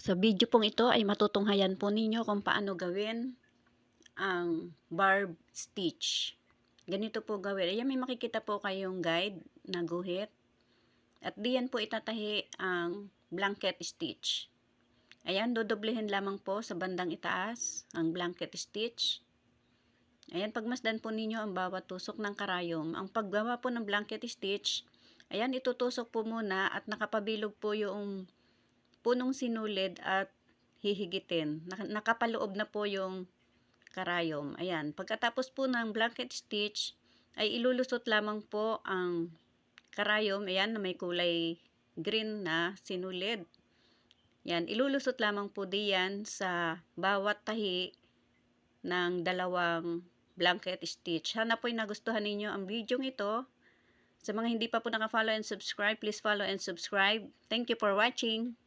Sa video pong ito ay matutunghayan po ninyo kung paano gawin ang barb stitch. Ganito po gawin. Ayan, may makikita po kayong guide na guhit. At diyan po itatahi ang blanket stitch. Ayan, dodoblehin lamang po sa bandang itaas ang blanket stitch. Ayan, pagmasdan po ninyo ang bawat tusok ng karayom. Ang paggawa po ng blanket stitch, ayan, itutusok po muna at nakapabilog po yung punong sinulid at hihigitin. Nakapaloob na po yung karayom. Ayan, pagkatapos po ng blanket stitch, ay ilulusot lamang po ang karayom. Ayan, na may kulay green na sinulid. Yan, ilulusot lamang po diyan sa bawat tahi ng dalawang blanket stitch. Sana po'y nagustuhan ninyo ang video ito. Sa mga hindi pa po naka-follow and subscribe, please follow and subscribe. Thank you for watching.